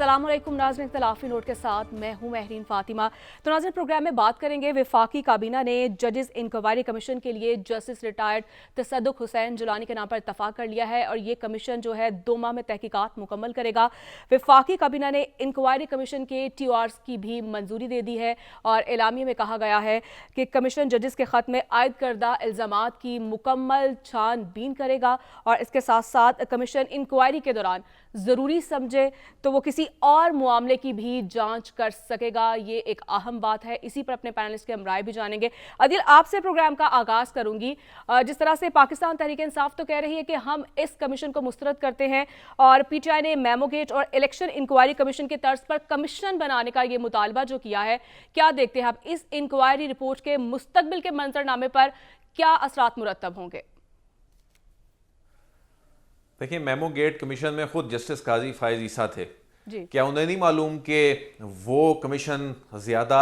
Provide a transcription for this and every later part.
अस्सलाम वालेकुम नाज़रीन, इख्तिलाफी नोट के साथ मैं हूं महरीन फातिमा। तो नाज़रीन, प्रोग्राम में बात करेंगे वफाकी काबीना ने जजेस इंक्वायरी कमीशन के लिए जस्टिस रिटायर्ड तसद्दुक़ हुसैन जिलानी के नाम पर इत्तफाक कर लिया है और ये कमीशन जो है 2 माह में तहकीकात मुकम्मल करेगा। वफाकी काबीना ने इंक्वायरी कमीशन के TORs की भी मंजूरी दे दी है और एलामिया में कहा गया है कि कमीशन जजेस के ख़त में आयद करदा इल्ज़ामात की मुकम्मल छानबीन करेगा और इसके साथ साथ कमीशन इंक्वायरी के दौरान ज़रूरी समझे तो वो किसी और मामले की भी जांच कर सकेगा। ये एक अहम बात है। इसी पर अपने पैनलिस्ट के हम राय भी जानेंगे। अदिल, आपसे प्रोग्राम का आगाज़ करूंगी। जिस तरह से पाकिस्तान तहरीक इंसाफ तो कह रही है कि हम इस कमीशन को मुस्तरद करते हैं और PTI ने मेमोगेट और इलेक्शन इंक्वायरी कमीशन के तर्ज पर कमीशन बनाने का ये मुतालबा जो किया है, क्या देखते हैं आप इस इंक्वायरी रिपोर्ट के मुस्तकबिल के मंजरनामे पर क्या असरात मुरतब होंगे? देखिए, मेमो गेट कमीशन में खुद जस्टिस काजी फायज ईसा थे जी। क्या उन्हें नहीं मालूम कि वो कमीशन ज़्यादा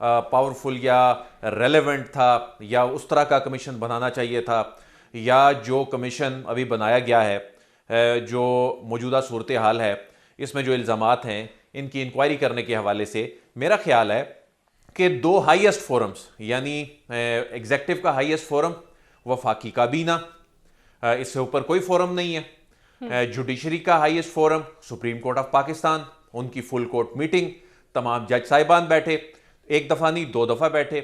पावरफुल या रेलेवेंट था या उस तरह का कमीशन बनाना चाहिए था, या जो कमीशन अभी बनाया गया है, जो मौजूदा सूरत हाल है, इसमें जो इल्ज़ामात हैं इनकी इंक्वायरी करने के हवाले से मेरा ख्याल है कि 2 हाईएस्ट फोरम्स, यानी एग्जेक्टिव का हाईएस्ट फोरम वफाकी काबीना, इससे ऊपर कोई फोरम नहीं है। जुडिशरी का highest forum supreme court of Pakistan, उनकी फुल कोर्ट मीटिंग, तमाम जज साहिबान बैठे, एक दफ़ा नहीं 2 दफ़ा बैठे,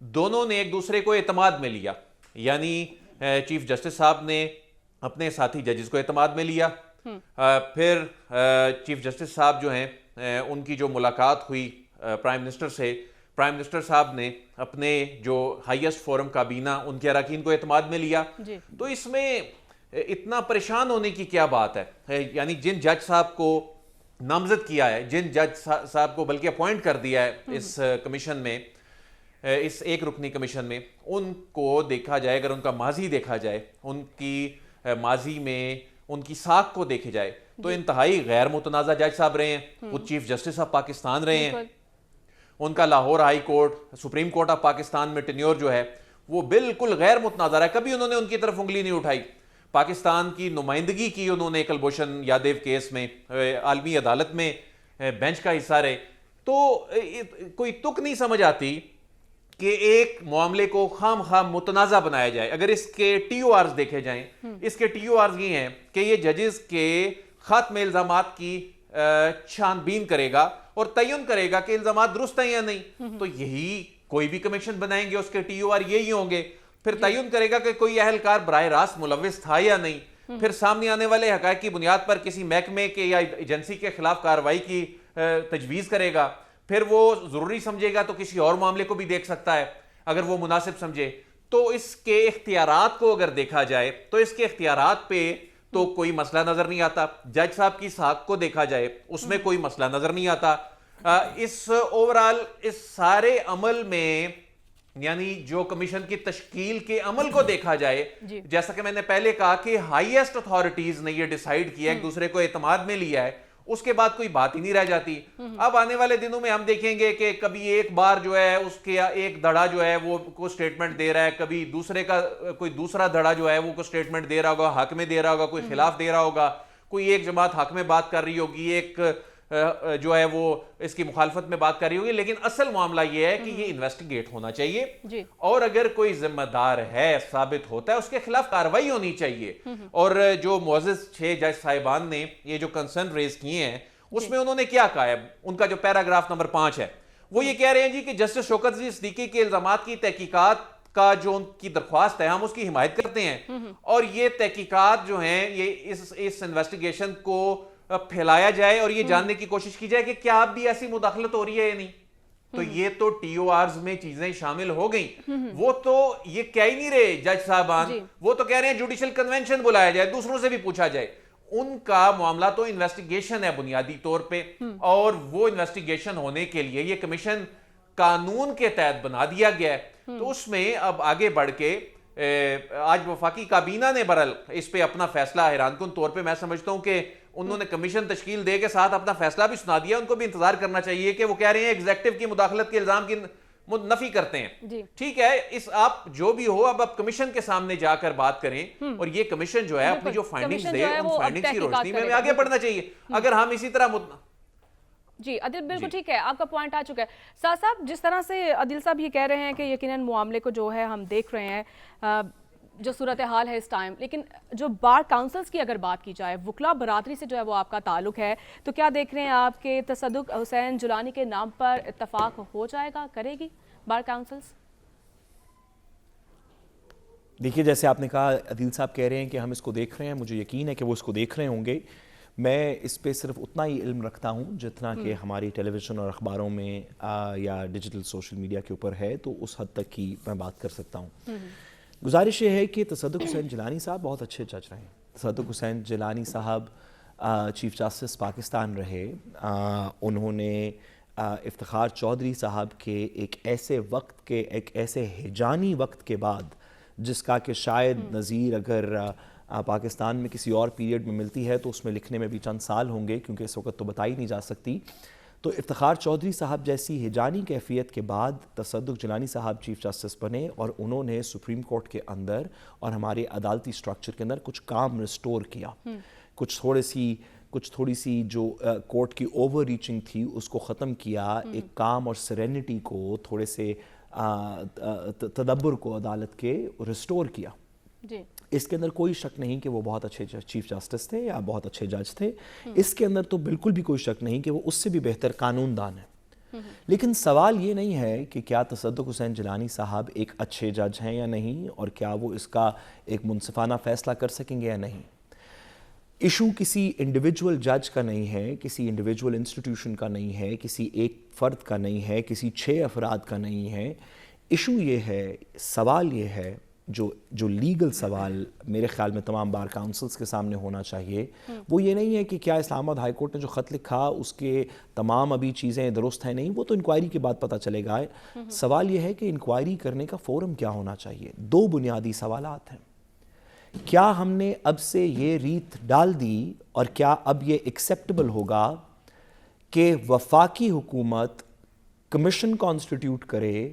दोनों ने एक दूसरे को एतमाद में लिया, यानी चीफ जस्टिस साहब ने अपने साथी जजेस को एतमाद में लिया, फिर चीफ जस्टिस साहब जो हैं उनकी जो मुलाकात हुई प्राइम मिनिस्टर से, प्राइम मिनिस्टर साहब ने अपने जो हाईएस्ट फोरम काबीना उनके अरकान को एतमाद में लिया। तो इसमें इतना परेशान होने की क्या बात है? यानी जिन जज साहब को नामजद किया है, जिन जज साहब को बल्कि अपॉइंट कर दिया है इस कमीशन में, इस एक रुकनी कमीशन में, उनको देखा जाए, अगर उनका माजी देखा जाए, उनकी माजी में उनकी साख को देखे जाए तो इंतहाई गैर मुतनाज़ा जज साहब रहे हैं। वो चीफ जस्टिस ऑफ पाकिस्तान रहे हैं, उनका Lahore high court, supreme court of Pakistan में टेन्योर जो है वो बिल्कुल गैर मुतनाज़र है। कभी उन्होंने उनकी तरफ उंगली नहीं उठाई। पाकिस्तान की नुमाइंदगी की उन्होंने कुलभूषण यादव केस में आलमी अदालत में बेंच का हिस्सा रहे। तो कोई तुक नहीं समझ आती कि एक मामले को खाम खाम मुतनाज़ा बनाया जाए। अगर इसके TORs देखे जाएं, इसके TORs ये हैं कि ये जजेस के खत में इल्ज़ामात की छानबीन करेगा और तयन करेगा कि इल्ज़ामात दुरुस्त हैं या नहीं। तो यही कोई भी कमीशन बनाएंगे उसके TOR यही होंगे। फिर तयन करेगा कि कोई अहलकार बराह रास्त मुलविस था या नहीं। फिर सामने आने वाले हक़ाइक़ की बुनियाद पर किसी महकमे के या एजेंसी के खिलाफ कार्रवाई की तजवीज़ करेगा। फिर वो ज़रूरी समझेगा तो किसी और मामले को भी देख सकता है अगर वो मुनासिब समझे। तो इसके इख्तियारात को अगर देखा जाए तो इसके इख्तियारात पे तो कोई मसला नजर नहीं आता। जज साहब की साख को देखा जाए उसमें कोई मसला नजर नहीं आता। इस ओवरऑल इस सारे अमल में, यानी जो कमीशन की तश्कील के अमल को देखा जाए, जैसा कि मैंने पहले कहा कि हाईएस्ट अथॉरिटीज ने ये डिसाइड किया, एक दूसरे को एतमाद में लिया है, उसके बाद कोई बात ही नहीं रह जाती। अब आने वाले दिनों में हम देखेंगे कि कभी एक बार जो है उसके एक धड़ा जो है वो को स्टेटमेंट दे रहा है, कभी दूसरे का कोई दूसरा धड़ा जो है वो को स्टेटमेंट दे रहा होगा, हक में दे रहा होगा, कोई खिलाफ दे रहा होगा, कोई एक जमात हक में बात कर रही होगी, एक जो है वो इसकी मुखालफत में बात कर रही होगी। लेकिन असल मामला ये है कि ये इन्वेस्टिगेट होना चाहिए और अगर कोई जिम्मेदार है साबित होता है उसके खिलाफ कार्रवाई होनी चाहिए। और जो मुअज़्ज़ज़ 6 जज साहिबान ने ये जो कंसर्न रेज किए हैं उसमें उन्होंने क्या कहा है, उनका जो पैराग्राफ नंबर 5 है वो ये कह रहे हैं जी कि जस्टिस शौकत अज़ीज़ सिद्दीकी के इल्जामात की तहकीकात का जो उनकी दरख्वास्त है हम उसकी हिमायत करते हैं और ये तहकीकात जो हैं ये इस इन्वेस्टिगेशन को फैलाया जाए और ये जानने की कोशिश की जाए कि क्या अब भी ऐसी मुदाखलत हो रही है या नहीं। तो ये तो TORs में चीजें शामिल हो गई। वो तो ये कह ही नहीं रहे जज साहबान, वो तो कह रहे हैं जुडिशल कन्वेंशन बुलाया जाए, दूसरों से भी पूछा जाए। उनका मामला तो इन्वेस्टिगेशन है बुनियादी तौर पे, और वो इन्वेस्टिगेशन होने के लिए ये कमीशन कानून के तहत बना दिया गया है। तो उसमें अब आगे बढ़ के आज वफाकी काबीना ने बरल इस पे अपना फैसला हैरानकुन तौर पे मैं समझता हूं कि उन्होंने कमीशन तश्कील दे के साथ अपना फैसला भी सुना दिया। उनको भी इंतजार करना चाहिए कि वो कह रहे हैं एग्जेक्टिव की मुदाखलत के इल्जाम की नफी करते हैं। ठीक है, इस आप जो भी हो अब आप कमीशन के सामने जाकर बात करें और ये कमीशन जो है अपनी जो फाइंडिंग्स दे उन फाइंडिंग्स की रोशनी में आगे बढ़ना चाहिए। अगर हम इसी तरह جی عادل بالکل ٹھیک ہے، آپ کا پوائنٹ آ چکا ہے. ساتھ صاحب جس طرح سے عادل صاحب یہ کہہ رہے ہیں کہ یقیناً معاملے کو جو ہے ہم دیکھ رہے ہیں جو صورتحال ہے اس ٹائم، لیکن جو بار کاؤنسلز کی اگر بات کی جائے، وکلا برادری سے جو ہے وہ آپ کا تعلق ہے، تو کیا دیکھ رہے ہیں آپ کے تصدق حسین جیلانی کے نام پر اتفاق ہو جائے گا، کرے گی بار کاؤنسلز؟ دیکھیے جیسے آپ نے کہا، عدیل صاحب کہہ رہے ہیں کہ ہم اس کو دیکھ رہے ہیں، مجھے یقین ہے کہ وہ اس کو دیکھ رہے ہوں گے. میں اس پہ صرف اتنا ہی علم رکھتا ہوں جتنا کہ ہماری ٹیلی ویژن اور اخباروں میں یا ڈیجیٹل سوشل میڈیا کے اوپر ہے، تو اس حد تک کی میں بات کر سکتا ہوں. گزارش یہ ہے کہ تصدق حسین جیلانی صاحب بہت اچھے جج رہے ہیں. تصدق حسین جیلانی صاحب چیف جسٹس پاکستان رہے. انہوں نے افتخار چودھری صاحب کے ایک ایسے ہیجانی وقت کے بعد، جس کا کہ شاید نظیر اگر پاکستان میں کسی اور پیریڈ میں ملتی ہے تو اس میں لکھنے میں بھی چند سال ہوں گے، کیونکہ اس وقت تو بتائی نہیں جا سکتی. تو افتخار چودھری صاحب جیسی ہیجانی کیفیت کے بعد تصدق جیلانی صاحب چیف جسٹس بنے، اور انہوں نے سپریم کورٹ کے اندر اور ہمارے عدالتی سٹرکچر کے اندر کچھ کام ریسٹور کیا. کچھ تھوڑی سی جو کورٹ کی اوور ریچنگ تھی اس کو ختم کیا. ایک کام اور سرینٹی کو، تھوڑے سے تدبر کو عدالت کے ریسٹور کیا. جی اس کے اندر کوئی شک نہیں کہ وہ بہت اچھے چیف جسٹس تھے یا بہت اچھے جج تھے. اس کے اندر تو بالکل بھی کوئی شک نہیں کہ وہ اس سے بھی بہتر قانون دان ہیں. لیکن سوال یہ نہیں ہے کہ کیا تصدق حسین جیلانی صاحب ایک اچھے جج ہیں یا نہیں، اور کیا وہ اس کا ایک منصفانہ فیصلہ کر سکیں گے یا نہیں. ایشو کسی انڈیویجول جج کا نہیں ہے، کسی انڈیویجول انسٹیٹیوشن کا نہیں ہے، کسی ایک فرد کا نہیں ہے، کسی 6 افراد کا نہیں ہے. ایشو یہ ہے، سوال یہ ہے، جو لیگل سوال میرے خیال میں تمام بار کاؤنسلز کے سامنے ہونا چاہیے، وہ یہ نہیں ہے کہ کیا اسلام آباد ہائی کورٹ نے جو خط لکھا اس کے تمام ابھی چیزیں درست ہیں. نہیں، وہ تو انکوائری کے بعد پتہ چلے گا. سوال یہ ہے کہ انکوائری کرنے کا فورم کیا ہونا چاہیے. 2 بنیادی سوالات ہیں. کیا ہم نے اب سے یہ ریت ڈال دی، اور کیا اب یہ ایکسیپٹیبل ہوگا کہ وفاقی حکومت کمیشن کانسٹیٹیوٹ کرے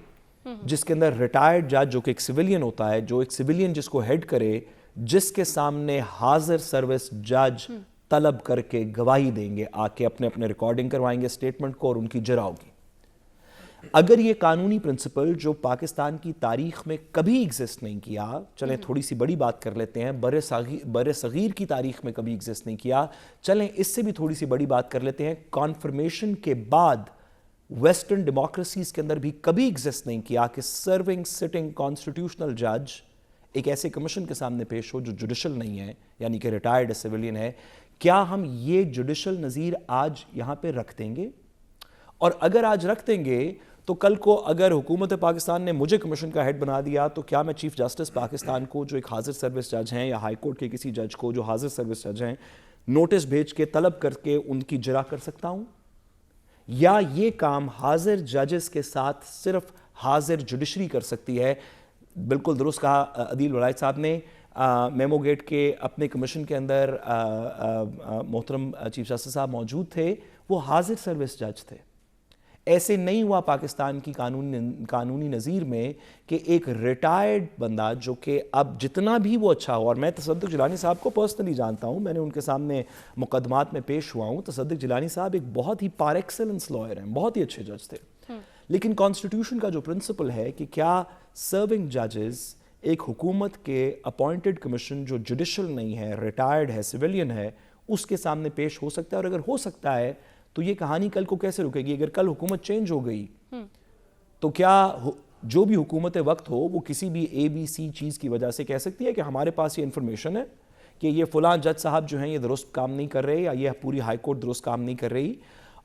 جس کے اندر ریٹائرڈ جج، جو کہ ایک سویلین ہوتا ہے، جو ایک سویلین جس کو ہیڈ کرے، جس کے سامنے حاضر سروس جج طلب کر کے گواہی دیں گے، آ کے اپنے ریکارڈنگ کروائیں گے اسٹیٹمنٹ کو، اور ان کی جرا ہوگی. اگر یہ قانونی پرنسپل جو پاکستان کی تاریخ میں کبھی ایگزسٹ نہیں کیا، چلیں تھوڑی سی بڑی بات کر لیتے ہیں، بر صغیر کی تاریخ میں کبھی ایگزسٹ نہیں کیا، چلیں اس سے بھی تھوڑی سی بڑی بات کر لیتے ہیں، کانفرمیشن کے بعد ویسٹرن ڈیموکریسیز کے اندر بھی کبھی ایگزسٹ نہیں کیا کہ سرونگ سٹنگ کانسٹیٹیوشنل جج ایک ایسے کمیشن کے سامنے پیش ہو جو جوڈیشل نہیں ہے، یعنی کہ ریٹائرڈ سویلین ہے. کیا ہم یہ جوڈیشل نظیر آج یہاں پہ رکھ دیں گے؟ اور اگر آج رکھ دیں گے تو کل کو اگر حکومت پاکستان نے مجھے کمیشن کا ہیڈ بنا دیا تو کیا میں چیف جسٹس پاکستان کو، جو ایک حاضر سروس جج ہیں، یا ہائی کورٹ کے کسی جج کو جو حاضر سروس جج ہیں، نوٹس بھیج کے طلب کر کے ان کی جرا کر سکتا ہوں؟ یا یہ کام حاضر ججز کے ساتھ صرف حاضر جوڈیشری کر سکتی ہے؟ بالکل درست کہا عدیل ولائد صاحب نے. میمو گیٹ کے اپنے کمیشن کے اندر محترم چیف جسٹس صاحب موجود تھے، وہ حاضر سروس جج تھے. ایسے نہیں ہوا پاکستان کی قانونی نظیر میں کہ ایک ریٹائرڈ بندہ، جو کہ اب جتنا بھی وہ اچھا ہو، اور میں تصدق جیلانی صاحب کو پرسنلی جانتا ہوں، میں نے ان کے سامنے مقدمات میں پیش ہوا ہوں. تصدق جیلانی صاحب ایک بہت ہی پار ایکسلنس لائر ہیں، بہت ہی اچھے جج تھے. لیکن کانسٹیٹیوشن کا جو پرنسپل ہے کہ کیا سرونگ ججز ایک حکومت کے اپوائنٹڈ کمیشن جو جوڈیشل نہیں ہے، ریٹائرڈ ہے، سویلین ہے، اس کے سامنے پیش ہو سکتا ہے؟ اور اگر ہو سکتا ہے تو یہ کہانی کل کو کیسے رکے گی؟ اگر کل حکومت چینج ہو گئی تو کیا جو بھی حکومت وقت ہو وہ کسی بھی ABC چیز کی وجہ سے کہہ سکتی ہے کہ ہمارے پاس یہ انفارمیشن ہے کہ یہ فلاں جج صاحب جو ہیں یہ درست کام نہیں کر رہے، یا یہ پوری ہائی کورٹ درست کام نہیں کر رہی،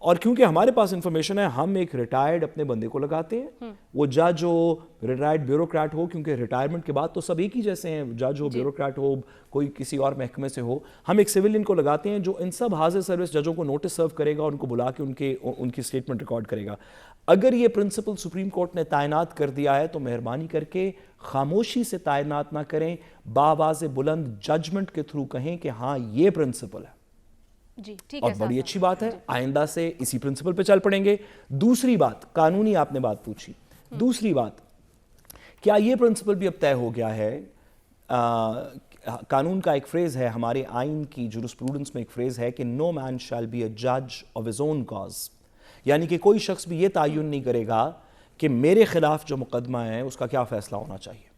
اور کیونکہ ہمارے پاس انفارمیشن ہے ہم ایک ریٹائرڈ اپنے بندے کو لگاتے ہیں، وہ جج ہو، ریٹائرڈ بیوروکریٹ ہو، کیونکہ ریٹائرمنٹ کے بعد تو سب ایک ہی جیسے ہیں، جج ہو، بیوروکریٹ ہو، کوئی کسی اور محکمے سے ہو، ہم ایک سویلین کو لگاتے ہیں جو ان سب حاضر سروس ججوں کو نوٹس سرو کرے گا، ان کو بلا کے ان کی اسٹیٹمنٹ ریکارڈ کرے گا. اگر یہ پرنسپل سپریم کورٹ نے تعینات کر دیا ہے تو مہربانی کر کے خاموشی سے تعینات نہ کریں، باواز بلند ججمنٹ کے تھرو کہیں کہ ہاں یہ پرنسپل ہے. جی ٹھیک اور ہے، بڑی اچھی بات ہے، آئندہ سے اسی پرنسپل پہ چل پڑیں گے. دوسری بات، قانونی آپ نے بات پوچھی، دوسری بات، کیا یہ پرنسپل بھی اب طے ہو گیا ہے؟ قانون کا ایک فریز ہے، ہمارے آئین کی جورسپروڈنس میں ایک فریز ہے کہ نو مین شیل بی اے جج آف ہز اون کاز. یعنی کہ کوئی شخص بھی یہ تعین نہیں کرے گا کہ میرے خلاف جو مقدمہ ہے اس کا کیا فیصلہ ہونا چاہیے.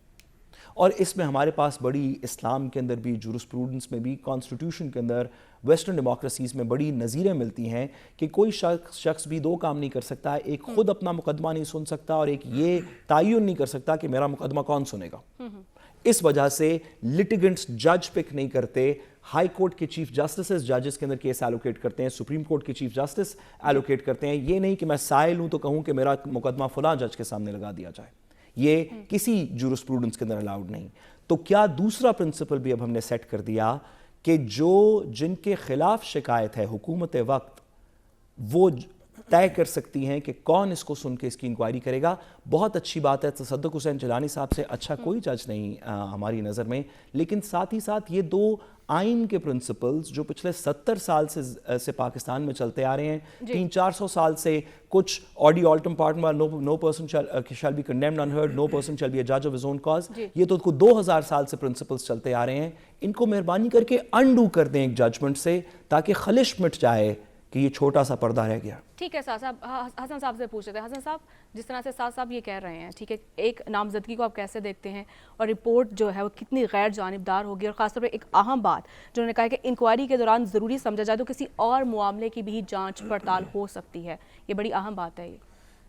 اور اس میں ہمارے پاس بڑی اسلام کے اندر بھی، جورسپروڈنس میں بھی، کانسٹیٹیوشن کے اندر، ویسٹرن ڈیموکریسیز میں بڑی نظیریں ملتی ہیں کہ کوئی شخص بھی دو کام نہیں کر سکتا. ایک خود اپنا مقدمہ نہیں سن سکتا اور ایک یہ تعین نہیں کر سکتا کہ میرا مقدمہ کون سنے گا. اس وجہ سے لٹیگنٹس جج پک نہیں کرتے. ہائی کورٹ کے چیف جسٹسز ججز کے اندر کیس ایلوکیٹ کرتے ہیں، سپریم کورٹ کے چیف جسٹس ایلوکیٹ کرتے ہیں. یہ نہیں کہ میں سائل ہوں تو کہوں کہ میرا مقدمہ فلاں جج کے سامنے لگا دیا جائے. یہ کسی جورسپروڈنس کے اندر الاؤڈ نہیں. تو کیا دوسرا پرنسپل بھی اب ہم نے سیٹ کر دیا کہ جن کے خلاف شکایت ہے حکومت وقت، وہ طے کر سکتی ہیں کہ کون اس کو سن کے اس کی انکوائری کرے گا. بہت اچھی بات ہے. تصدق حسین جیلانی صاحب سے اچھا کوئی جج نہیں ہماری نظر میں، لیکن ساتھ ہی ساتھ یہ دو آئین کے پرنسپلز جو پچھلے 70 سال سے پاکستان میں چلتے آ رہے ہیں، 300-400 سال سے، کچھ آڈی آلٹم پارٹنر no person shall be condemned unheard, no person shall be a جج آف ہز اون کاز، یہ تو 2000 سال سے پرنسپلز چلتے آ رہے ہیں. ان کو مہربانی کر کے انڈو کر دیں ایک ججمنٹ سے تاکہ خلش مٹ جائے کہ یہ چھوٹا سا پردہ رہ گیا. ٹھیک ہے صاحب، حسن صاحب سے پوچھ رہے تھے. حسن صاحب، جس طرح سے صاحب یہ کہہ رہے ہیں، ٹھیک ہے، ایک نامزدگی کو آپ کیسے دیکھتے ہیں اور رپورٹ جو ہے وہ کتنی غیر جانبدار ہوگی، اور خاص طور پہ ایک اہم بات جو انہوں نے کہا کہ انکوائری کے دوران ضروری سمجھا جائے تو کسی اور معاملے کی بھی جانچ پڑتال ہو سکتی ہے. یہ بڑی اہم بات ہے. یہ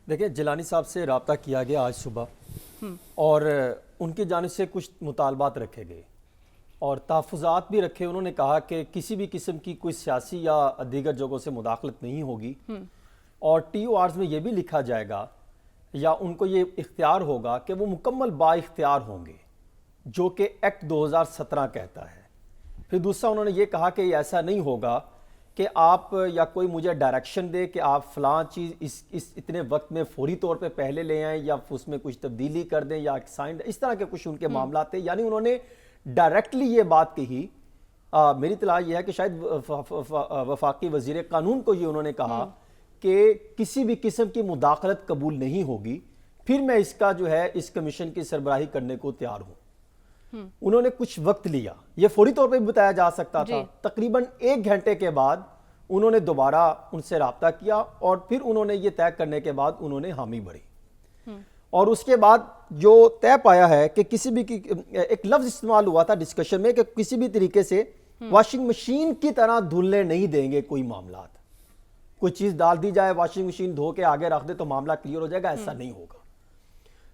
دیکھیں، جیلانی صاحب سے رابطہ کیا گیا آج صبح اور ان کی جانب سے کچھ مطالبات رکھے گئے اور تحفظات بھی رکھے. انہوں نے کہا کہ کسی بھی قسم کی کوئی سیاسی یا دیگر جگہوں سے مداخلت نہیں ہوگی، اور ٹی او آرز میں یہ بھی لکھا جائے گا یا ان کو یہ اختیار ہوگا کہ وہ مکمل با اختیار ہوں گے، جو کہ ایکٹ 2017 کہتا ہے. پھر دوسرا انہوں نے یہ کہا کہ یہ ایسا نہیں ہوگا کہ آپ یا کوئی مجھے ڈائریکشن دے کہ آپ فلاں چیز اس اتنے وقت میں فوری طور پہ پہلے لے آئیں یا اس میں کچھ تبدیلی کر دیں یا سائن، اس طرح کے کچھ ان کے معاملات تھے. یعنی انہوں نے ڈائریکٹلی یہ بات کہی. میری اطلاع یہ ہے کہ شاید وفاقی وزیر قانون کو یہ انہوں نے کہا کہ کسی بھی قسم کی مداخلت قبول نہیں ہوگی، پھر میں اس کا جو ہے اس کمیشن کی سربراہی کرنے کو تیار ہوں. انہوں نے کچھ وقت لیا، یہ فوری طور پہ بھی بتایا جا سکتا تھا. تقریباً 1 گھنٹے کے بعد انہوں نے دوبارہ ان سے رابطہ کیا اور پھر انہوں نے یہ طے کرنے کے بعد انہوں نے حامی بھری. اور اس کے بعد جو طے پایا ہے کہ کسی بھی ایک لفظ استعمال ہوا تھا ڈسکشن میں کہ کسی بھی طریقے سے واشنگ مشین کی طرح دھلنے نہیں دیں گے کوئی معاملات. کوئی چیز ڈال دی جائے، واشنگ مشین دھو کے آگے رکھ دے تو معاملہ کلیئر ہو جائے گا، ایسا نہیں ہوگا.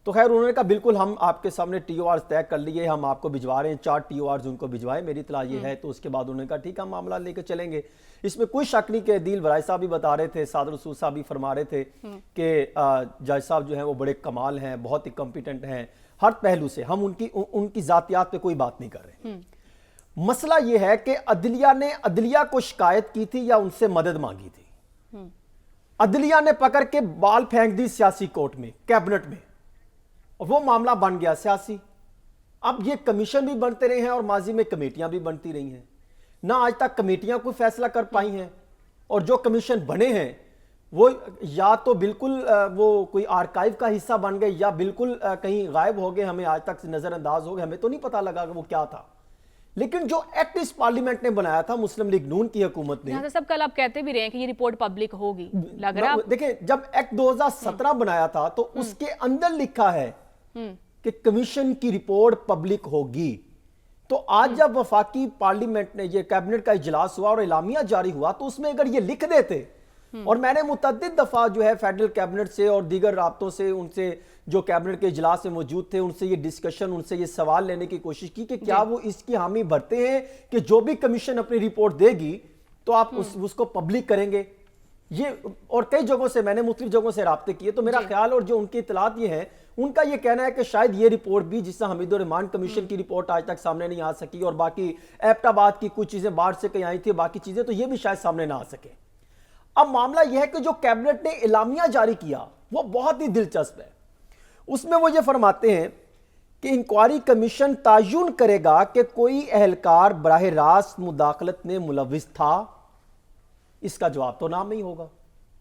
تو خیر انہوں نے کہا بالکل ہم آپ کے سامنے ٹی او آرز طے کر لیے، ہم آپ کو بھجوا رہے ہیں. 4 ٹی او آرز ان کو بھجوائے، میری اطلاع یہ ہے. تو اس کے بعد انہوں نے کہا ٹھیک ہے ہم معاملہ لے کے چلیں گے. اس میں کوئی شک نہیں کہ عدیل ورائی صاحب بھی بتا رہے تھے، سعد رسول صاحب بھی فرما رہے تھے کہ جج صاحب جو ہیں وہ بڑے کمال ہیں، بہت ہی کمپیٹنٹ ہیں ہر پہلو سے. ہم ان کی ذاتیات پہ کوئی بات نہیں کر رہے. مسئلہ یہ ہے کہ عدلیہ نے عدلیہ کو شکایت کی تھی یا ان سے مدد مانگی تھی. عدلیہ نے پکڑ کے بال پھینک دی سیاسی کورٹ میں، کیبنٹ میں، اور وہ معاملہ بن گیا سیاسی. اب یہ کمیشن بھی بنتے رہے ہیں اور ماضی میں کمیٹیاں بھی بنتی رہی ہیں. نہ آج تک کمیٹیاں کوئی فیصلہ کر پائی ہیں، اور جو کمیشن بنے ہیں وہ یا تو بالکل وہ کوئی آرکائیو کا حصہ بن گئے یا بالکل کہیں غائب ہو گئے، ہمیں آج تک نظر انداز ہو گئے، ہمیں تو نہیں پتہ لگا کہ وہ کیا تھا. لیکن جو ایکٹ اس پارلیمنٹ نے بنایا تھا مسلم لیگ نون کی حکومت نے، سب کل آپ کہتے بھی رہے ہیں کہ یہ رپورٹ پبلک ہوگی، لگ رہا ہے. دیکھیں جب ایکٹ 2017 بنایا تھا تو اس کے اندر لکھا ہے کہ کمیشن کی رپورٹ پبلک ہوگی. تو آج جب وفاقی پارلیمنٹ نے یہ کیبنٹ کا اجلاس ہوا اور اعلامیہ جاری ہوا تو اس میں اگر یہ لکھ دیتے، اور میں نے متعدد دفعہ جو ہے فیڈرل کیبنٹ سے اور دیگر رابطوں سے ان سے جو کیبنٹ کے اجلاس میں موجود تھے ان سے یہ ڈسکشن، ان سے یہ سوال لینے کی کوشش کی کہ کیا وہ اس کی حامی بھرتے ہیں کہ جو بھی کمیشن اپنی رپورٹ دے گی تو آپ اس کو پبلک کریں گے. یہ اور کئی جگہوں سے میں نے مختلف جگہوں سے رابطے کیے تو میرا خیال اور جو ان کی اطلاعات یہ ہیں ان کا یہ کہنا ہے کہ شاید یہ رپورٹ بھی، جس طرح حمید الرحمان کمیشن کی رپورٹ آج تک سامنے نہیں آ سکی اور باقی ایبٹ آباد کی کچھ چیزیں باہر سے کہیں آئی تھی، باقی چیزیں تو یہ بھی شاید سامنے نہ آ سکے. اب معاملہ یہ ہے کہ جو کیبنٹ نے اعلامیہ جاری کیا وہ بہت ہی دلچسپ ہے. اس میں وہ یہ فرماتے ہیں کہ انکوائری کمیشن تعین کرے گا کہ کوئی اہلکار براہ راست مداخلت میں ملوث تھا. اس کا جواب تو نام نہیں ہوگا،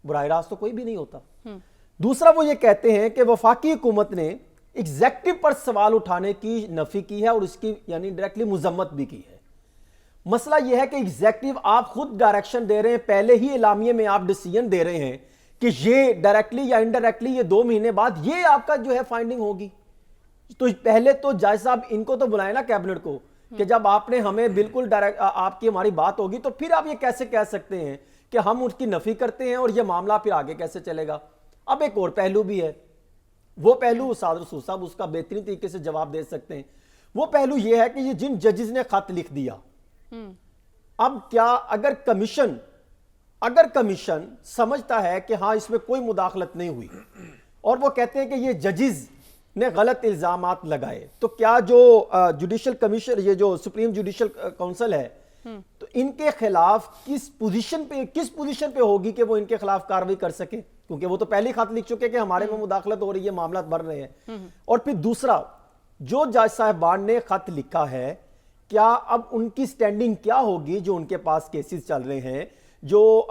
براہ راست تو کوئی بھی نہیں ہوتا. دوسرا وہ یہ کہتے ہیں کہ وفاقی حکومت نے ایگزیکٹو پر سوال اٹھانے کی نفی کی ہے اور اس کی یعنی ڈائریکٹلی مذمت بھی کی ہے. مسئلہ یہ ہے کہ ایگزیکٹو آپ خود ڈائریکشن دے رہے ہیں، پہلے ہی اعلامیے میں آپ ڈیسیژن دے رہے ہیں کہ یہ ڈائریکٹلی یا انڈائریکٹلی یہ 2 مہینے بعد یہ آپ کا جو ہے فائنڈنگ ہوگی. تو پہلے تو جج صاحب ان کو تو بلائیں نا کیبنٹ کو, کہ جب آپ نے ہمیں بالکل ڈائریکٹ آپ کی ہماری بات ہوگی تو پھر آپ یہ کیسے کہہ سکتے ہیں کہ ہم اس کی نفی کرتے ہیں اور یہ معاملہ پھر آگے کیسے چلے گا. اب ایک اور پہلو بھی ہے, وہ پہلو استاد رسول صاحب اس کا بہترین طریقے سے جواب دے سکتے ہیں. وہ پہلو یہ ہے کہ یہ جن ججز نے خط لکھ دیا, اب کیا اگر کمیشن سمجھتا ہے کہ ہاں اس میں کوئی مداخلت نہیں ہوئی اور وہ کہتے ہیں کہ یہ ججز نے غلط الزامات لگائے, تو کیا جو جوڈیشل کمیشن, یہ جو سپریم جوڈیشل کونسل ہے, تو ان کے خلاف کس پوزیشن پہ ہوگی کہ وہ ان کے خلاف کارروائی کر سکے, کیونکہ وہ تو پہلے خط لکھ چکے کہ ہمارے میں مداخلت ہو رہی ہے, معاملات بڑھ رہے ہیں. اور پھر دوسرا, جو جج صاحبان نے خط لکھا ہے, کیا اب ان کی سٹینڈنگ کیا ہوگی جو ان کے پاس کیسز چل رہے ہیں, جو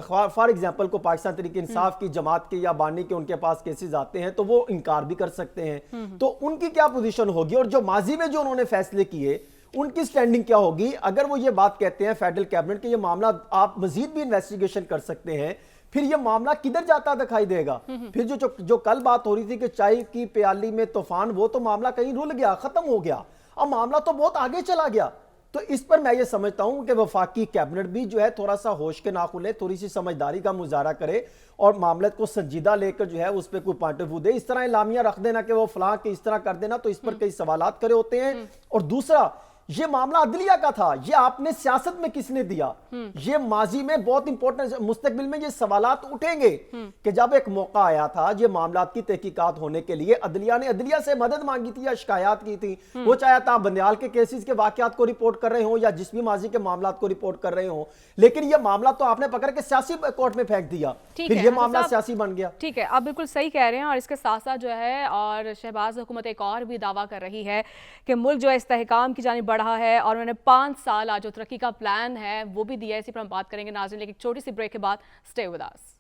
فار ایگزامپل کو پاکستان تحریک انصاف کی جماعت کے یا بانی کے ان کے پاس کیسز آتے ہیں تو وہ انکار بھی کر سکتے ہیں, تو ان کی کیا پوزیشن ہوگی, اور جو ماضی میں جو انہوں نے فیصلے کیے ان کی سٹینڈنگ کیا ہوگی اگر وہ یہ بات کہتے ہیں فیڈرل کیبنٹ کہ یہ معاملہ آپ مزید بھی انویسٹیگیشن کر سکتے ہیں, پھر یہ معاملہ کدھر جاتا دکھائی دے گا. پھر جو کل بات ہو رہی تھی کہ چائے کی پیالی میں طوفان, وہ تو معاملہ کہیں رول گیا, ختم ہو گیا, اب معاملہ تو بہت آگے چلا گیا. تو اس پر میں یہ سمجھتا ہوں کہ وفاقی کیبنٹ بھی جو ہے تھوڑا سا ہوش کے ناخن لے, تھوڑی سی سمجھداری کا مظاہرہ کرے اور معاملت کو سنجیدہ لے کر جو ہے اس پہ کوئی پوائنٹ آف ویو دے. اس طرح اعلامیہ رکھ دینا کہ وہ فلاں کہ اس طرح کر دینا, تو اس پر کئی سوالات کرے ہوتے ہیں. اور دوسرا, یہ معاملہ عدلیہ کا تھا, یہ آپ نے سیاست میں کس نے دیا, یہ ماضی میں بہت امپورٹنٹ, مستقبل میں یہ سوالات اٹھیں گے کہ جب ایک موقع آیا تھا یہ معاملات کی تحقیقات ہونے کے لیے عدلیہ نے عدلیہ سے مدد مانگی تھی یا شکایات کی تھی, وہ چاہے آپ بندیال کے کیسز کے واقعات کو رپورٹ کر رہے ہوں یا جس بھی ماضی کے معاملات کو رپورٹ کر رہے ہوں, لیکن یہ معاملہ تو آپ نے پکڑ کے سیاسی کورٹ میں پھینک دیا, پھر یہ معاملہ سیاسی بن گیا. ٹھیک ہے, آپ بالکل صحیح کہہ رہے ہیں. اور اس کے ساتھ ساتھ جو ہے اور شہباز حکومت ایک اور بھی دعویٰ کر رہی ہے کہ ملک جو ہے استحکام کی جانب بڑھا ہے, اور انہوں نے 5 سال جو ترقی کا پلان ہے وہ بھی دیا ہے. اسی پر ہم بات کریں گے ناظرین, لیکن ایک چھوٹی سی بریک کے بعد. Stay with us.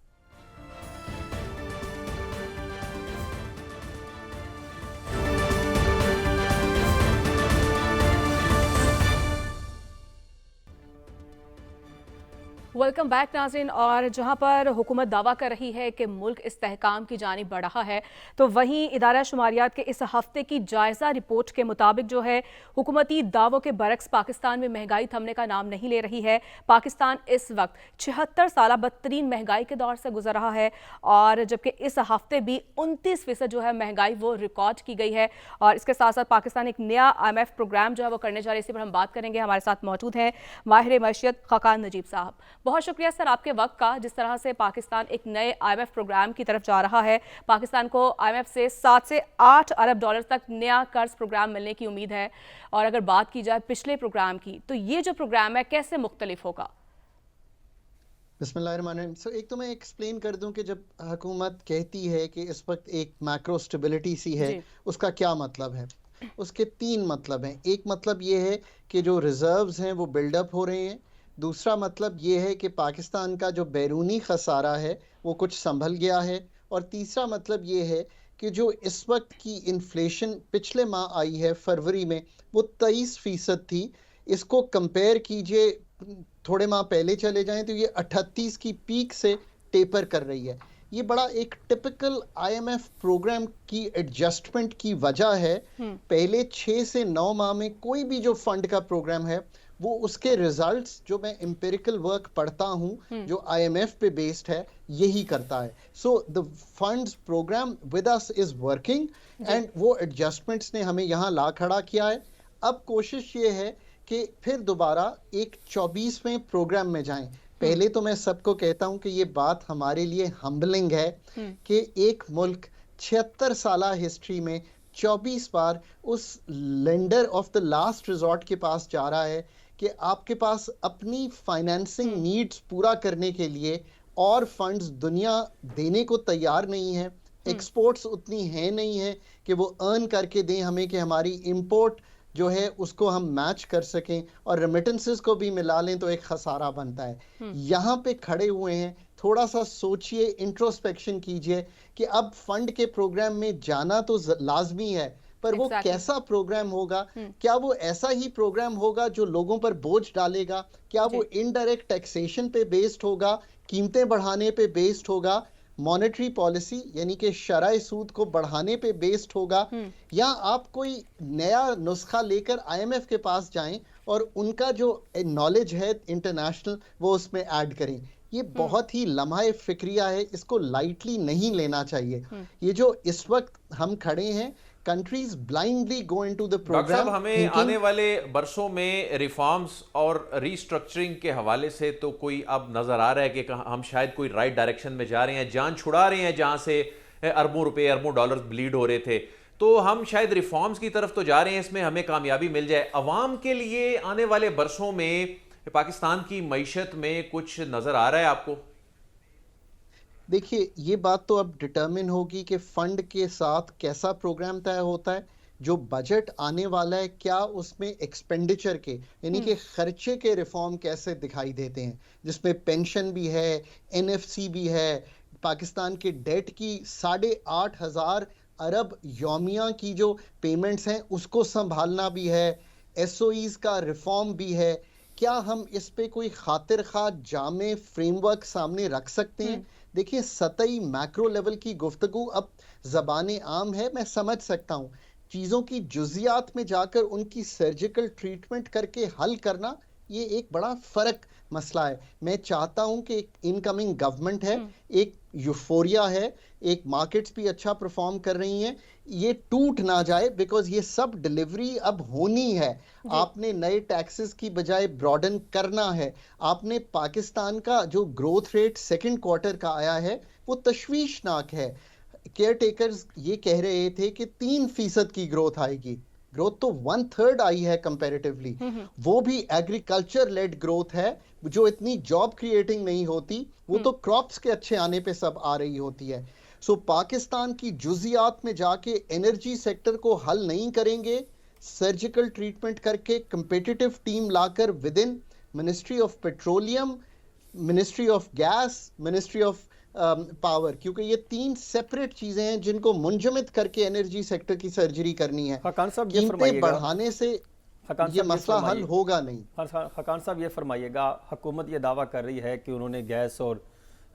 Welcome back ناظرین. اور جہاں پر حکومت دعویٰ کر رہی ہے کہ ملک استحکام کی جانب بڑھ رہا ہے, تو وہیں ادارہ شماریات کے اس ہفتے کی جائزہ رپورٹ کے مطابق جو ہے حکومتی دعووں کے برعکس پاکستان میں مہنگائی تھمنے کا نام نہیں لے رہی ہے. پاکستان اس وقت 76 سالہ بدترین مہنگائی کے دور سے گزر رہا ہے, اور جبکہ اس ہفتے بھی 29% جو ہے مہنگائی وہ ریکارڈ کی گئی ہے. اور اس کے ساتھ ساتھ پاکستان ایک نیا IMF پروگرام جو ہے وہ کرنے جا رہی ہے, اسی پر ہم بات کریں گے. ہمارے ساتھ موجود ہیں ماہر معیشت خاقان نجیب صاحب. بہت شکریہ سر آپ کے وقت کا. جس طرح سے پاکستان ایک نئے IMF پروگرام کی طرف جا رہا ہے, پاکستان کو IMF سے 7 سے 8 ارب ڈالر تک نیا قرض پروگرام ملنے کی امید ہے. اور اگر بات کی جائے پچھلے پروگرام کی, تو یہ جو پروگرام ہے کیسے مختلف ہوگا؟ بسم اللہ الرحمن الرحیم. ایک تو میں ایکسپلین کر دوں کہ جب حکومت کہتی ہے کہ اس وقت ایک میکرو سٹیبلٹی سی ہے, اس کا کیا مطلب ہے. اس کے 3 مطلب ہیں. ایک مطلب یہ ہے کہ جو ریزروز ہیں وہ بلڈ اپ ہو رہے ہیں. دوسرا مطلب یہ ہے کہ پاکستان کا جو بیرونی خسارہ ہے وہ کچھ سنبھل گیا ہے. اور تیسرا مطلب یہ ہے کہ جو اس وقت کی انفلیشن پچھلے ماہ آئی ہے فروری میں, وہ 23% تھی. اس کو کمپیئر کیجئے تھوڑے ماہ پہلے چلے جائیں تو یہ 38 کی پیک سے ٹیپر کر رہی ہے. یہ بڑا ایک ٹپیکل IMF پروگرام کی ایڈجسٹمنٹ کی وجہ ہے. پہلے 6 سے 9 ماہ میں کوئی بھی جو فنڈ کا پروگرام ہے وہ اس کے ریزلٹس جو میں امپیریکل ورک پڑھتا ہوں جو IMF پہ بیسڈ ہے یہی کرتا ہے. سو the funds program with us is working and وہ ایڈجسٹمنٹس نے ہمیں یہاں لا کھڑا کیا ہے. اب کوشش یہ ہے کہ پھر دوبارہ ایک 24ویں پروگرام میں جائیں. پہلے تو میں سب کو کہتا ہوں کہ یہ بات ہمارے لیے ہمبلنگ ہے کہ ایک ملک 76 سالہ ہسٹری میں 24 بار اس lender of the last resort کے پاس جا رہا ہے کہ آپ کے پاس اپنی فائنینسنگ نیڈز پورا کرنے کے لیے اور فنڈز دنیا دینے کو تیار نہیں ہے. ایکسپورٹس اتنی ہیں نہیں ہیں کہ وہ ارن کر کے دیں ہمیں کہ ہماری امپورٹ جو ہے اس کو ہم میچ کر سکیں, اور ریمیٹنسز کو بھی ملا لیں تو ایک خسارہ بنتا ہے. یہاں پہ کھڑے ہوئے ہیں, تھوڑا سا سوچئے, انٹروسپیکشن کیجئے کہ اب فنڈ کے پروگرام میں جانا تو لازمی ہے, پر وہ کیسا پروگرام ہوگا. کیا وہ ایسا ہی پروگرام ہوگا جو لوگوں پر بوجھ ڈالے گا؟ کیا وہ انڈائریکٹ ٹیکسیشن پہ بیسڈ ہوگا, قیمتیں بڑھانے پہ بیسڈ ہوگا؟ मॉनेटरी पॉलिसी यानी कि शरह सूद को बढ़ाने पे बेस्ड होगा, या आप कोई नया नुस्खा लेकर आईएमएफ के पास जाएं और उनका जो नॉलेज है इंटरनेशनल वो उसमें ऐड करें। ये बहुत ही लम्हा फिक्रिया है, इसको लाइटली नहीं लेना चाहिए। ये जो इस वक्त हम खड़े हैं, countries blindly go into the doctor program साहब, हमें आने वाले बरसों में रिफॉर्म्स और रीस्ट्रक्चरिंग के हवाले से तो कोई अब नजर आ रहा है कि हम शायद कोई राइट डायरेक्शन में जा रहे हैं, जान छुड़ा रहे हैं जहां से अरबों रुपए अरबों डॉलर्स ब्लीड हो रहे थे, तो हम शायद रिफॉर्म्स की तरफ तो जा रहे हैं, इसमें हमें कामयाबी मिल जाए। अवाम के लिए आने वाले बरसों में पाकिस्तान की मईशत में कुछ नजर आ रहा है आपको? देखिए, ये बात तो अब डिटर्मिन होगी कि फंड के साथ कैसा प्रोग्राम तय होता है। जो बजट आने वाला है, क्या उसमें एक्सपेंडिचर के यानी कि खर्चे के रिफॉर्म कैसे दिखाई देते हैं, जिसमें पेंशन भी है, एनएफसी भी है, पाकिस्तान के डेट की 8,500 अरब यौमिया की जो पेमेंट्स हैं उसको संभालना भी है, एसओईज का रिफॉर्म भी है। क्या हम इस पे कोई खातिर खा जामे फ्रेमवर्क सामने रख सकते हैं? देखिए, सतही मैक्रो लेवल की गुफ्तगू अब ज़बान आम है, मैं समझ सकता हूँ। चीज़ों की जुजियात में जाकर उनकी सर्जिकल ट्रीटमेंट करके हल करना, ये एक बड़ा फ़र्क मसला है। मैं चाहता हूँ कि एक इनकमिंग गवर्नमेंट है, एक यूफोरिया है, एक मार्केट्स भी अच्छा परफॉर्म कर रही हैं, ये टूट ना जाए, बिकॉज ये सब डिलीवरी अब होनी है। आपने नए टैक्सेस की बजाय ब्रॉडन करना है। आपने पाकिस्तान का जो ग्रोथ रेट सेकंड क्वार्टर का आया है वो तशवीशनाक है। केयर टेकर्स ये कह रहे थे कि 3% की ग्रोथ आएगी, ग्रोथ तो 1/3 आई है कंपैरेटिवली। वो भी एग्रीकल्चर लेड ग्रोथ है, जो इतनी जॉब क्रिएटिंग नहीं होती, वो तो क्रॉप्स के अच्छे आने पे सब आ रही होती है। सो पाकिस्तान की जुजियात में जाके एनर्जी सेक्टर को हल नहीं करेंगे, सर्जिकल ट्रीटमेंट करके competitive team locker with in ministry of petroleum, ministry of gas, ministry of power, क्योंकि ये 3 सेपरेट चीजें हैं जिनको मुंजमद करके एनर्जी सेक्टर की सर्जरी करनी है। हकान साहब ये कीमतें फरमाइएगा, बढ़ाने से हकान ये साहब मसला हल फरमाइए। होगा नहीं। हकान साहब ये फरमाइएगा, हुकूमत ये दावा कर रही है कि उन्होंने गैस और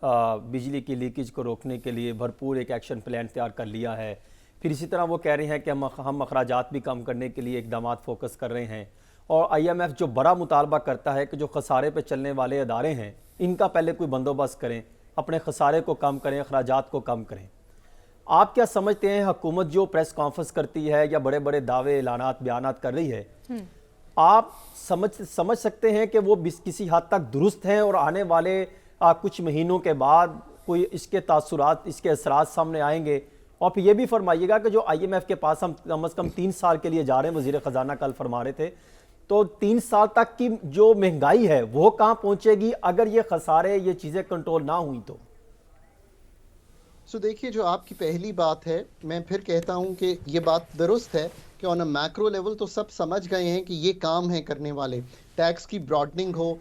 बिजली की लीकेज को रोकने के लिए भरपूर एक एक्शन प्लान तैयार कर लिया है। फिर इसी तरह वो कह रहे हैं कि हम अखराजात भी कम करने के लिए इकदाम फोकस कर रहे हैं, और आईएमएफ जो बड़ा मुतालबा करता है कि जो खसारे पे चलने वाले अदारे हैं इनका पहले कोई बंदोबस्त करें, अपने खसारे को कम करें, अखराजात को कम करें। आप क्या समझते हैं, हुकूमत जो प्रेस कॉन्फ्रेंस करती है या बड़े बड़े दावे ऐलानात बयानात कर रही है, आप समझ सकते हैं कि वो किसी हद तक दुरुस्त हैं और आने वाले कुछ महीनों के बाद कोई इसके तासुरात, इसके असरात सामने आएंगे? और फिर ये भी फरमाइएगा कि जो आईएमएफ के पास हम कम से कम 3 साल के लिए जा रहे हैं, वज़ीर ख़जाना कल फरमा रहे थे, तो 3 साल तक की जो महंगाई है वो कहाँ पहुंचेगी अगर ये खसारे, ये चीज़ें कंट्रोल ना हुई तो? सो देखिए, जो आपकी पहली बात है, मैं फिर कहता हूं कि ये बात दुरुस्त है कि ऑन अ मैक्रो लेवल तो सब समझ गए हैं कि ये काम है करने वाले। टैक्स की ब्रॉडनिंग हो,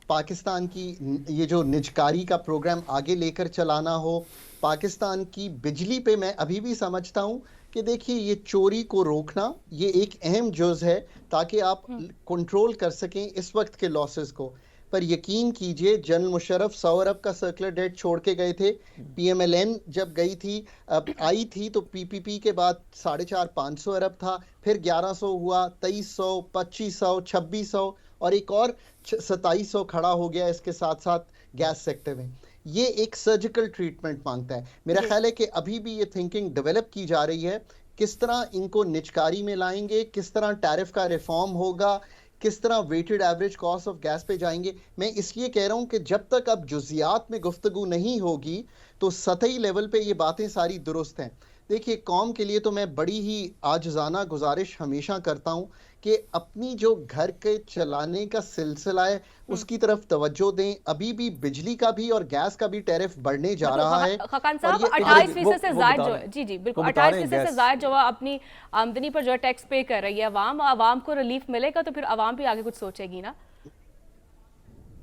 पाकिस्तान की ये जो निजकारी का प्रोग्राम आगे लेकर चलाना हो, पाकिस्तान की बिजली पे मैं अभी भी समझता हूं कि देखिए, ये चोरी को रोकना ये एक अहम जुज़ है ताकि आप कंट्रोल कर सकें इस वक्त के लॉसेस को। पर यकीन कीजिए, जनरल मुशर्रफ 100 अरब का सर्कुलर डेट छोड़ के गए थे। पीएमएलएन जब गई थी, आई थी, तो पीपीपी के बाद 450-500 अरब था, फिर 1100 हुआ, 2300, 2500, 2600 और एक और 2700 खड़ा हो गया इसके साथ साथ गैस सेक्टर में। ये एक सर्जिकल ट्रीटमेंट मांगता है। मेरा ख्याल है कि अभी भी ये थिंकिंग डेवलप की जा रही है, किस तरह इनको निजकारी में लाएंगे, किस तरह टैरिफ का रिफॉर्म होगा, किस तरह weighted average cost of gas पे जाएंगे। मैं इसलिए कह रहा हूं कि जब तक अब जुजियात में गुफ्तगू नहीं होगी तो सतही लेवल पे ये बातें सारी दुरुस्त हैं। देखिए, कौम के लिए तो मैं बड़ी ही आजिज़ाना गुजारिश हमेशा करता हूं कि अपनी जो घर के चलाने का सिलसिला है उसकी तरफ तवज्जो दें। अभी भी बिजली का भी और गैस का भी टैरिफ बढ़ने जा रहा है। खकान साहब, और ये 28% से वो ज़ायद बता जो रहे है, हैं। जी बिल्कुल, वो बता रहे 28% हैं से ज़ायद जो है अपनी आमदनी पर जो है टैक्स पे कर रही है आवाम को रिलीफ मिलेगा तो फिर आवाम भी आगे कुछ सोचेगी ना।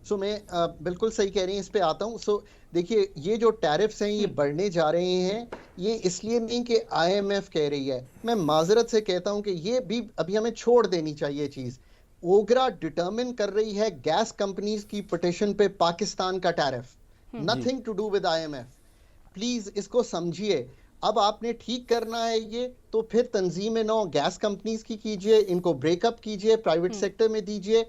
सो मैं बिल्कुल सही कह रही हैं, इस पे आता हूँ। सो देखिए, ये जो टैरिफ्स हैं ये बढ़ने जा रहे हैं, ये इसलिए नहीं कि आईएमएफ कह रही है। मैं माजरत से कहता हूँ कि ये भी अभी हमें छोड़ देनी चाहिए चीज़। ओगरा डिटर्मिन कर रही है गैस कंपनीज की पिटिशन पे पाकिस्तान का tariff, nothing to do with IMF. Please इसको समझिए। अब आपने ठीक करना है ये, तो फिर तंजीम नौ गैस कंपनीज की कीजिए, इनको ब्रेकअप कीजिए, प्राइवेट सेक्टर में दीजिए,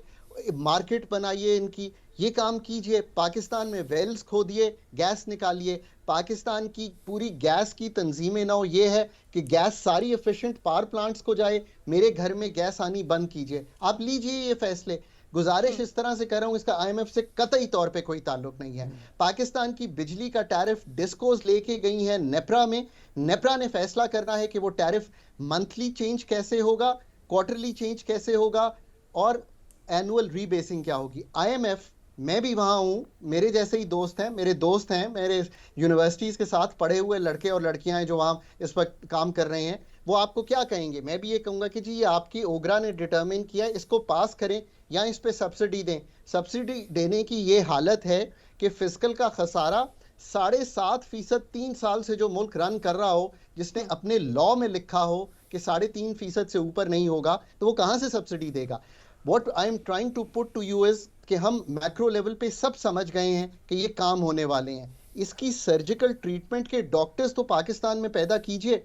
मार्केट बनाइए इनकी, ये काम कीजिए। पाकिस्तान में वेल्स खोदिए, गैस निकालिए। पाकिस्तान की पूरी गैस की तंजीम नौ ये है कि गैस सारी एफिशिएंट पावर प्लांट्स को जाए, मेरे घर में गैस आनी बंद कीजिए। आप लीजिए ये फैसले। गुजारिश इस तरह से कर रहा हूं, इसका आईएमएफ से कतई तौर पे कोई ताल्लुक नहीं है। पाकिस्तान की बिजली का टैरिफ डिस्कोज लेके गई है नेपरा में, नेपरा ने फैसला करना है कि वो टैरिफ मंथली चेंज कैसे होगा, क्वार्टरली चेंज कैसे होगा, और एनुअल रीबेसिंग क्या होगी। आईएमएफ, मैं भी वहां हूं, मेरे जैसे ही दोस्त हैं, मेरे यूनिवर्सिटीज के साथ पढ़े हुए लड़के और लड़कियां हैं जो वहां इस वक्त काम कर रहे हैं, वो आपको क्या कहेंगे? मैं भी ये कहूंगा कि जी ये आपकी ओगरा ने डिटरमिन किया है, इसको पास करें या इस पे सब्सिडी दें। सब्सिडी देने की ये हालत है कि फिस्कल का खसारा 7.5% 3 साल से जो मुल्क रन कर रहा हो, जिसने अपने लॉ में लिखा हो कि 3.5% से ऊपर नहीं होगा, तो वो कहां से सब्सिडी देगा? What I am trying to put to you is कि हम मैक्रो लेवल पे सब समझ गए हैं कि ये काम होने वाले हैं। इसकी सर्जिकल ट्रीटमेंट के डॉक्टर्स तो पाकिस्तान में पैदा कीजिए।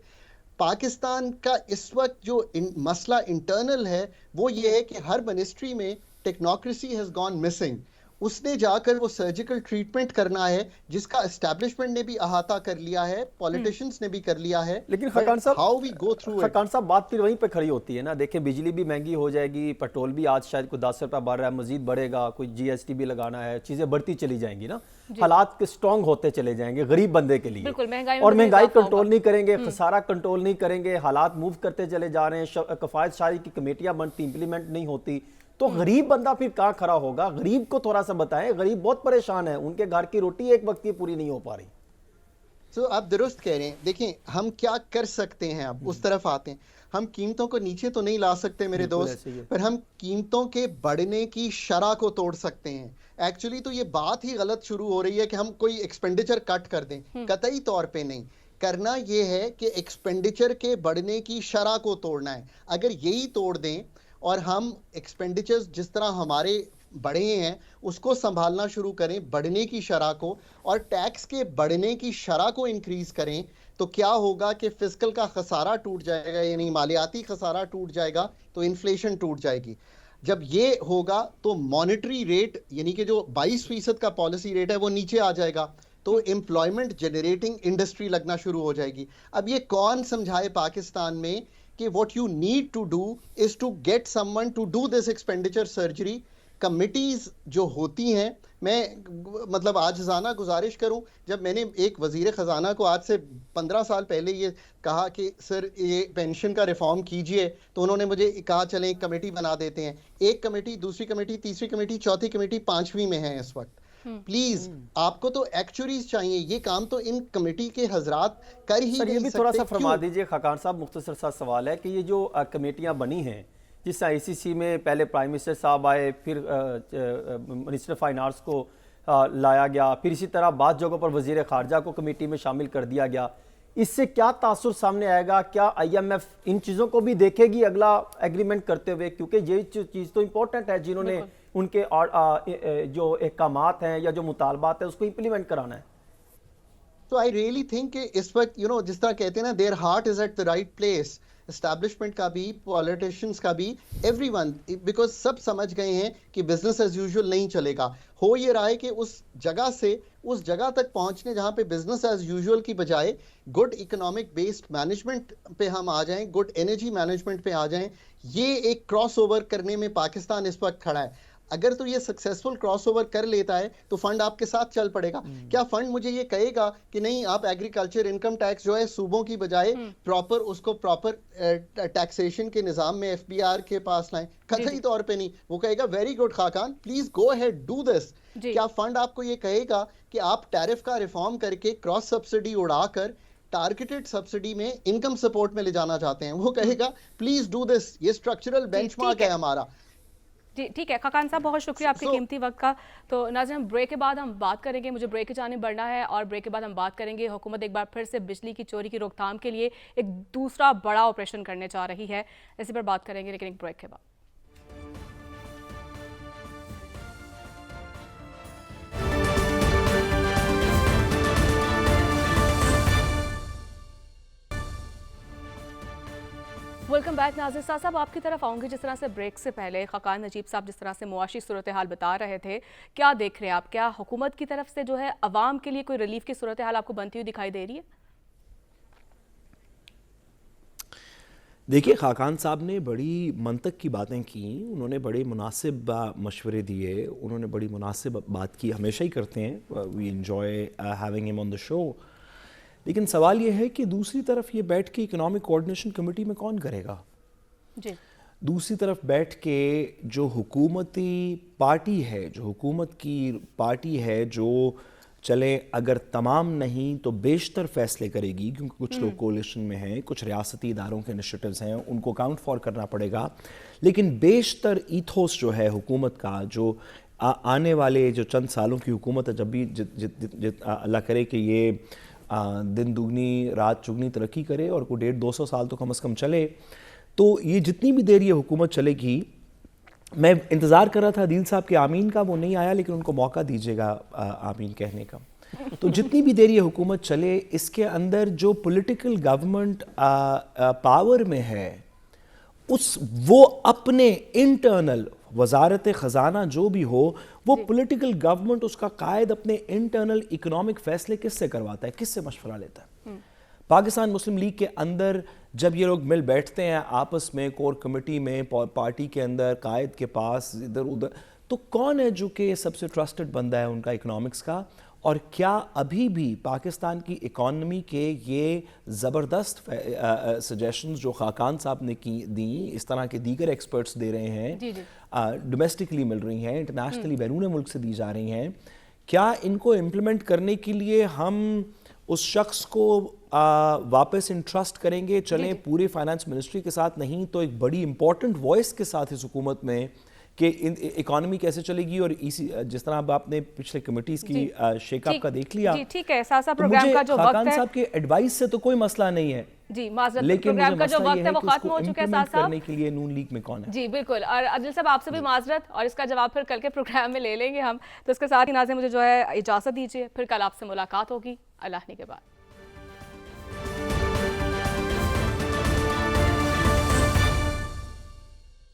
पाकिस्तान का इस वक्त जो मसला इंटरनल है वो ये है कि हर मिनिस्ट्री में टेक्नोक्रेसी हैज गॉन मिसिंग। उसने जाकर वो सर्जिकल ट्रीटमेंट करना है जिसका एस्टैब्लिशमेंट ने भी अहाता कर लिया है, पॉलिटिशियंस ने भी कर लिया है। लेकिन खकान साहब, how we go through it, Khaqan साहब बात फिर वहीं पे खड़ी होती है ना। देखिए बिजली भी महंगी हो जाएगी, पेट्रोल भी आज शायद कोई 10 रुपये बढ़ रहा है, मजीद बढ़ेगा, कोई जीएसटी भी लगाना है, चीजें बढ़ती चली जाएंगी ना, हालात स्ट्रांग होते चले जाएंगे गरीब बंदे के लिए। और महंगाई कंट्रोल नहीं करेंगे, खसारा कंट्रोल नहीं करेंगे, हालात मूव करते चले जा रहे हैं, कफायत शारी की कमेटियां बनती, इंप्लीमेंट नहीं होती, तो गरीब बंदा फिर कहाँ खड़ा होगा? गरीब को थोड़ा सा बताएं, गरीब बहुत परेशान है, उनके घर की रोटी एक वक्त की पूरी नहीं हो पा रही। आप दुरुस्त कह रहे हैं। देखें हम क्या कर सकते हैं, अब उस तरफ आते हैं। हम कीमतों को नीचे तो नहीं ला सकते मेरे दोस्त, पर हम कीमतों के बढ़ने की शरह को तोड़ सकते हैं। एक्चुअली तो ये बात ही गलत शुरू हो रही है कि हम कोई एक्सपेंडिचर कट कर दें, कतई तौर पे नहीं। करना ये है कि एक्सपेंडिचर के बढ़ने की शरह को तोड़ना है। अगर यही तोड़ दें और हम एक्सपेंडिचर्स जिस तरह हमारे बढ़े हैं उसको संभालना शुरू करें, बढ़ने की शरह को, और टैक्स के बढ़ने की शरह को इंक्रीज करें, तो क्या होगा कि फिस्कल का खसारा टूट जाएगा, यानी मालियाती खसारा टूट जाएगा, तो इन्फ्लेशन टूट जाएगी। जब ये होगा तो मॉनेटरी रेट यानी कि जो 22% का पॉलिसी रेट है वो नीचे आ जाएगा, तो एम्प्लॉयमेंट जनरेटिंग इंडस्ट्री लगना शुरू हो जाएगी। अब ये कौन समझाए पाकिस्तान में कि what you need to do is to get someone to do this expenditure surgery। Committees जो होती हैं, मैं मतलब आजिज़ाना गुजारिश करूं, जब मैंने एक वजीर ख़जाना को आज से 15 साल पहले ये कहा कि सर ये पेंशन का रिफॉर्म कीजिए, तो उन्होंने मुझे कहा चलें एक कमेटी बना देते हैं। एक कमेटी, दूसरी कमेटी, तीसरी कमेटी, चौथी कमेटी, 5वीं में है इस वक्त। प्लीज आपको तो एक्चुअरीज चाहिए, ये काम तो इन कमेटी के हजरात कर ही सर, नहीं ये भी सकते। थोड़ा सा फरमा दीजिए खकान साहब, मुख्तसर सा सवाल है कि ये जो कमेटियां बनी हैं, जिस आईसीसी में पहले प्राइम मिनिस्टर साहब आए, फिर मिनिस्टर फाइनेंस को लाया गया, फिर इसी तरह बाद जगहों पर वजीर खारजा को कमेटी में शामिल कर दिया गया, इससे क्या तासुर सामने आएगा? क्या आईएमएफ इन चीज़ों को भी देखेगी अगला एग्रीमेंट करते हुए? क्योंकि ये चीज़ तो इम्पोर्टेंट है, जिन्होंने उनके जो अहकामात हैं या जो मुतालबात है उसको इम्प्लीमेंट कराना है। तो आई रियली थिंक कि इस वक्त जिस तरह कहते हैं ना, their heart is at the right place, establishment का भी, पॉलिटिशियंस का भी, एवरीवन, बिकॉज सब समझ गए हैं कि बिजनेस एज यूजुअल नहीं चलेगा। हो ये रहा है कि उस जगह से उस जगह तक पहुंचने जहां पे बिजनेस एज यूजुअल की बजाय गुड इकोनॉमिक बेस्ड मैनेजमेंट पे हम आ जाएं, गुड एनर्जी मैनेजमेंट पे आ जाएं, ये एक क्रॉस ओवर करने में पाकिस्तान इस वक्त खड़ा है। अगर तो ये सक्सेसफुल क्रॉस ओवर कर लेता है तो फंड आपके साथ चल पड़ेगा। क्या फंड मुझे ये कहेगा कि नहीं आप एग्रीकल्चर इनकम टैक्स जो है सूबों की बजाय प्रॉपर उसको प्रॉपर टैक्सेशन के निजाम में एफबीआर के पास लाएं? कतई तौर पे नहीं। वो कहेगा very good Khaqan, please go ahead do this. क्या फंड आपको ये कहेगा कि आप टैरिफ का रिफॉर्म करके क्रॉस सब्सिडी उड़ाकर टारगेटेड सब्सिडी में इनकम सपोर्ट में ले जाना चाहते हैं? वो कहेगा प्लीज डू दिस, ये स्ट्रक्चरल बेंचमार्क है हमारा। जी ठीक है खकान साहब, बहुत शुक्रिया आपके कीमती वक्त का। तो नाज़रीन, ब्रेक के बाद हम बात करेंगे, मुझे ब्रेक की जाने बढ़ना है, और ब्रेक के बाद हम बात करेंगे हुकूमत एक बार फिर से बिजली की चोरी की रोकथाम के लिए एक दूसरा बड़ा ऑपरेशन करने जा रही है। इसी पर बात करेंगे लेकिन एक ब्रेक के बाद। वेलकम बैक नाज़िर साहब, आपकी तरफ आऊँगी। जिस तरह से ब्रेक से पहले खाकान नजीब साहब जिस तरह से मुआशी सूरत हाल बता रहे थे, क्या देख रहे हैं आप? क्या हुकूमत की तरफ से जो है अवाम के लिए कोई रिलीफ की सूरत हाल आपको बनती हुई दिखाई दे रही है? देखिए, खाकान साहब ने बड़ी मंतक की बातें की, उन्होंने बड़े मुनासिब मशवरे दिए, उन्होंने बड़ी मुनासिब बात की, हमेशा ही करते हैं, we enjoy having him on the show. लेकिन सवाल ये है कि दूसरी तरफ ये बैठ के इकोनॉमिक कोऑर्डिनेशन कमेटी में कौन करेगा? जी, दूसरी तरफ बैठ के जो हुकूमती पार्टी है, जो हुकूमत की पार्टी है, जो चले अगर तमाम नहीं तो बेशतर फैसले करेगी, क्योंकि कुछ लोग कोलिशन में हैं, कुछ रियासती इदारों के इनिशिएटिव्स हैं, उनको अकाउंट फॉर करना पड़ेगा, लेकिन बेशतर ईथोस जो है हुकूमत का, जो आने वाले जो चंद सालों की हुकूमत है, जब भी अल्लाह करे कि ये दिन दुगनी रात चुगनी तरक्की करे और कोई 150-200 साल तो कम से कम चले, तो ये जितनी भी देर ये हुकूमत चलेगी, मैं इंतज़ार कर रहा था अदील साहब के आमीन का, वो नहीं आया, लेकिन उनको मौका दीजिएगा आमीन कहने का। तो जितनी भी देर ये हुकूमत चले, इसके अंदर जो पॉलिटिकल गवर्नमेंट पावर में है, वो अपने इंटरनल वजारत ख़जाना जो भी हो, वो पॉलिटिकल गवर्नमेंट, उसका कायद अपने इंटरनल इकोनॉमिक फैसले किससे करवाता है, किससे मशवरा लेता है? पाकिस्तान मुस्लिम लीग के अंदर जब ये लोग मिल बैठते हैं आपस में, कोर कमेटी में, पार्टी के अंदर, कायद के पास, इधर उधर, तो कौन है जो कि सबसे ट्रस्टेड बंदा है उनका इकोनॉमिक्स का? और क्या अभी भी पाकिस्तान की इकॉनमी के ये ज़बरदस्त सजेशंस जो खाकान साहब ने दी, इस तरह के दीगर एक्सपर्ट्स दे रहे हैं, डोमेस्टिकली मिल रही हैं, इंटरनेशनली बैरून मुल्क से दी जा रही हैं, क्या इनको इम्प्लीमेंट करने के लिए हम उस शख्स को वापस इंट्रस्ट करेंगे? चलें पूरे फाइनेंस मिनिस्ट्री के साथ नहीं तो एक बड़ी इंपॉर्टेंट वॉइस के साथ इस हुकूमत में कि इकॉनमी कैसे चलेगी। और इसी जिस तरह अब आपने पिछले कमेटीज की शेकअप का देख लिया, ठीक है, साथ प्रोग्राम का जो वक्त है, साहब के एडवाइस से तो कोई मसला नहीं है जी, माजरत, लेकिन प्रोग्राम का जो वक्त है वो खत्म हो चुका है। साथ करने के लिए नून लीग में कौन है? जी बिल्कुल, और अदिल साहब आपसे भी माजरत, और इसका जवाब फिर कल के प्रोग्राम में ले लेंगे हम। तो इसके साथ ही नाज़िर मुझे जो है इजाज़त दीजिए, फिर कल आपसे मुलाकात होगी अल्लाह ने के बाद।